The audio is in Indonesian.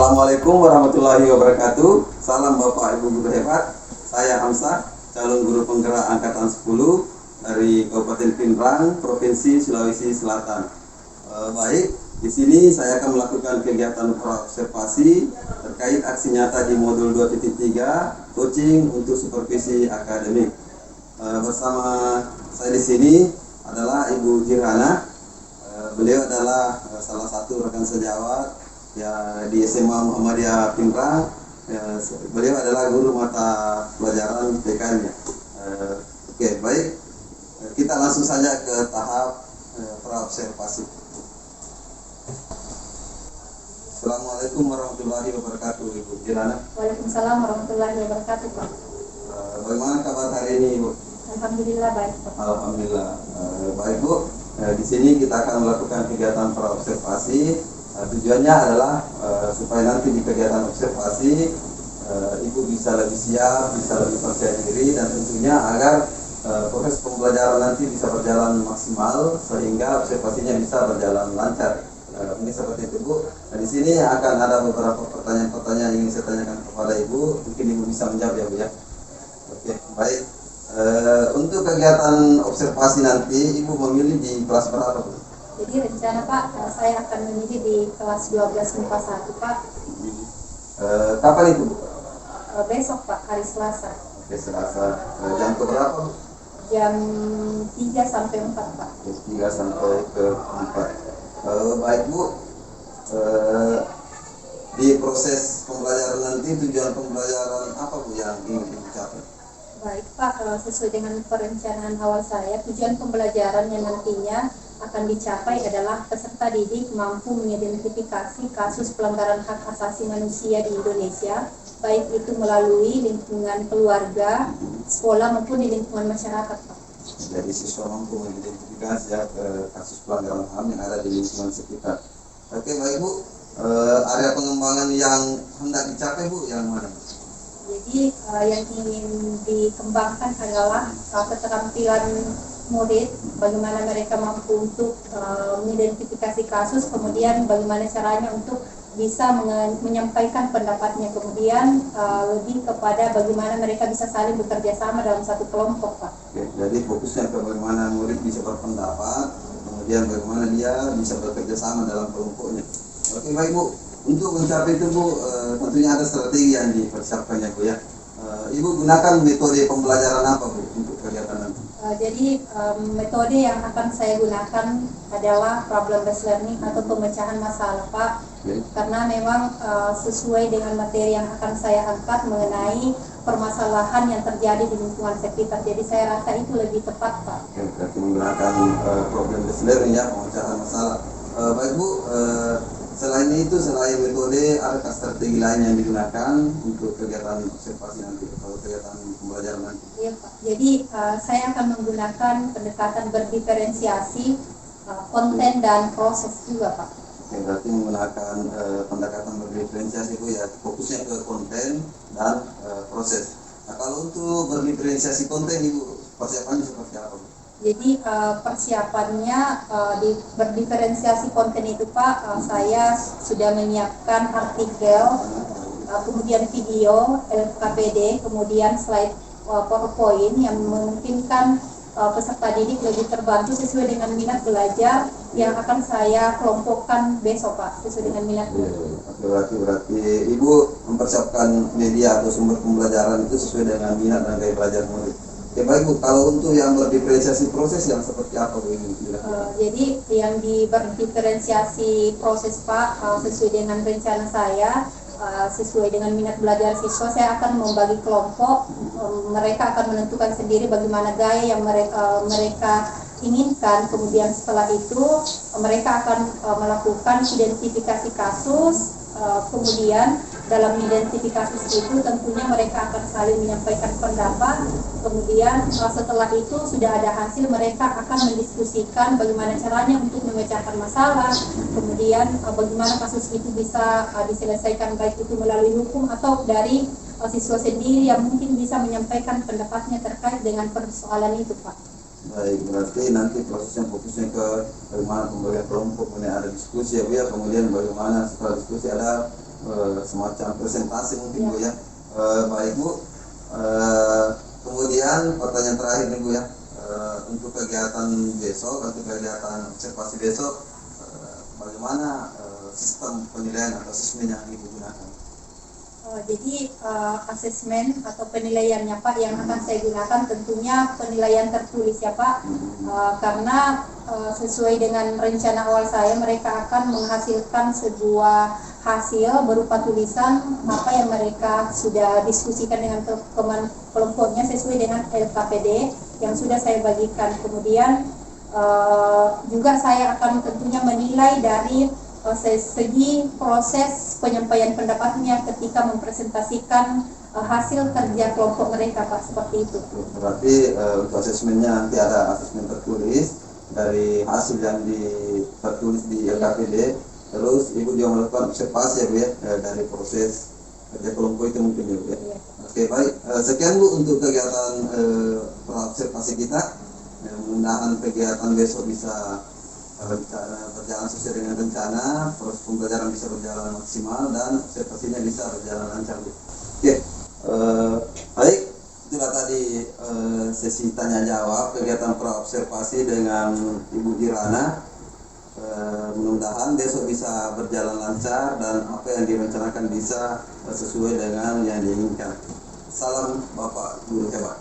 Assalamualaikum warahmatullahi wabarakatuh. Salam Bapak Ibu guru hebat. Saya Hamzah, calon guru penggerak angkatan 10 dari Kabupaten Pinrang, Provinsi Sulawesi Selatan. Baik, di sini saya akan melakukan kegiatan observasi terkait aksi nyata di modul 2.3 coaching untuk supervisi akademik. Bersama saya di sini adalah Ibu Jirhana. Beliau adalah salah satu rekan sejawat ya di SMA Muhammadiyah Pinrang. Beliau adalah guru mata pelajaran PKN-nya. Oke, baik. Kita langsung saja ke tahap praobservasi. Assalamualaikum warahmatullahi wabarakatuh, Ibu Jirhana. Waalaikumsalam warahmatullahi wabarakatuh, Pak. Bagaimana kabar hari ini, Ibu? Alhamdulillah baik, Pak. Alhamdulillah. Baik, Bu. Di sini kita akan melakukan kegiatan praobservasi. Tujuannya adalah supaya nanti di kegiatan observasi Ibu bisa lebih siap, bisa lebih percaya diri, dan tentunya agar proses pembelajaran nanti bisa berjalan maksimal sehingga observasinya bisa berjalan lancar. Ini seperti itu, Bu. Nah, di sini akan ada beberapa pertanyaan-pertanyaan yang ingin saya tanyakan kepada Ibu. Mungkin Ibu bisa menjawab ya, Bu ya. Oke, baik. Untuk kegiatan observasi nanti Ibu memilih di kelas berapa, Bu? Jadi rencana Pak, saya akan memilih di kelas 12 MIPA 1, Pak. Kapan itu, Bu? Besok, Pak, hari Selasa. Oke, Selasa. Jam ke berapa, Bu? Jam 3 sampai 4, Pak. Jam 3 sampai ke 4. Baik, Bu. Di proses pembelajaran nanti tujuan pembelajaran apa, Bu, yang ingin dicapai? Baik, Pak, sesuai dengan perencanaan awal saya, tujuan pembelajaran yang nantinya akan dicapai adalah peserta didik mampu mengidentifikasi kasus pelanggaran hak asasi manusia di Indonesia, baik itu melalui lingkungan keluarga, sekolah maupun di lingkungan masyarakat, Pak. Jadi siswa mampu mengidentifikasi ya, kasus pelanggaran HAM yang ada di lingkungan sekitar. Oke, baik, Bu. Area pengembangan yang hendak dicapai, Bu, yang mana? Jadi yang ingin dikembangkan adalah keterampilan murid, bagaimana mereka mampu untuk mengidentifikasi kasus, kemudian bagaimana caranya untuk bisa menyampaikan pendapatnya, kemudian lebih kepada bagaimana mereka bisa saling bekerja sama dalam satu kelompok, Pak. Oke, jadi fokusnya ke bagaimana murid bisa berpendapat, kemudian bagaimana dia bisa bekerja sama dalam kelompoknya. Oke, baik, Bu. Untuk mencapai itu, Bu, tentunya ada strategi yang dipersiapkannya, Bu ya. Ibu gunakan metode pembelajaran apa, Bu, untuk kegiatan nanti? Jadi metode yang akan saya gunakan adalah problem based learning atau pemecahan masalah, Pak. Okay. Karena memang sesuai dengan materi yang akan saya angkat mengenai permasalahan yang terjadi di lingkungan sekitar. Jadi saya rasa itu lebih tepat, Pak. Oke, berarti menggunakan problem based learning ya, pemecahan masalah. Baik, Bu. Selain itu, selain metode, adakah strategi lain yang digunakan untuk kegiatan observasi nanti atau kegiatan pembelajaran nanti? Iya, Pak. Jadi saya akan menggunakan pendekatan berdiferensiasi konten dan proses juga, Pak. Oke, berarti menggunakan pendekatan berdiferensiasi, Bu ya, fokusnya ke konten dan proses. Nah, kalau untuk berdiferensiasi konten, Ibu, persiapannya seperti apa, Bu? Jadi persiapannya berdiferensiasi konten itu, Pak, saya sudah menyiapkan artikel, kemudian video, LKPD, kemudian slide PowerPoint yang memungkinkan peserta didik lebih terbantu sesuai dengan minat belajar yang akan saya kelompokkan besok, Pak, sesuai dengan minat belajar. Berarti Ibu mempersiapkan media atau sumber pembelajaran itu sesuai dengan minat dan gaya belajar murid. Ya, baik, Bu. Kalau untuk yang berdiferensiasi proses yang seperti apa, Bu, ini? Jadi yang berdiferensiasi proses, Pak, sesuai dengan rencana saya, sesuai dengan minat belajar siswa, saya akan membagi kelompok. Mereka akan menentukan sendiri bagaimana gaya yang mereka inginkan. Kemudian setelah itu mereka akan melakukan identifikasi kasus. Kemudian dalam identifikasi itu tentunya mereka akan saling menyampaikan pendapat. Kemudian setelah itu sudah ada hasil, mereka akan mendiskusikan bagaimana caranya untuk memecahkan masalah. Kemudian bagaimana kasus itu bisa diselesaikan, baik itu melalui hukum atau dari siswa sendiri yang mungkin bisa menyampaikan pendapatnya terkait dengan persoalan itu, Pak. Baik, berarti nanti prosesnya fokusnya ke bagaimana pembagian kelompok, kemudian ada diskusi ya, Bu ya, kemudian bagaimana setelah diskusi ada semacam presentasi mungkin Bu ya. Baik Bu. Kemudian pertanyaan terakhir nih Bu ya. Untuk kegiatan besok, untuk kegiatan observasi besok, bagaimana sistem penilaian atau asesmen yang Ibu gunakan? Jadi asesmen atau penilaiannya Pak yang akan saya gunakan tentunya penilaian tertulis ya Pak. Karena sesuai dengan rencana awal saya, mereka akan menghasilkan sebuah hasil berupa tulisan apa yang mereka sudah diskusikan dengan teman kelompoknya sesuai dengan LKPD yang sudah saya bagikan. Kemudian juga saya akan tentunya menilai dari segi proses penyampaian pendapatnya ketika mempresentasikan hasil kerja kelompok mereka Pak, seperti itu. Berarti untuk asesmennya nanti ada asesmen tertulis dari hasil yang tertulis di LKPD, terus Ibu juga melakukan observasi ya Bu ya, dari proses kerja kelompok itu mungkin ya Bu ya. Oke baik, sekian Bu untuk kegiatan observasi kita. Mudah-mudahan kegiatan besok bisa berjalan sesuai dengan rencana, proses pembelajaran bisa berjalan maksimal dan observasinya bisa berjalan lancar. Oke, baik, itulah tadi sesi tanya jawab kegiatan praobservasi dengan Ibu Kirana. Mudah-mudahan besok bisa berjalan lancar dan apa yang direncanakan bisa sesuai dengan yang diinginkan. Salam Bapak Guru hebat.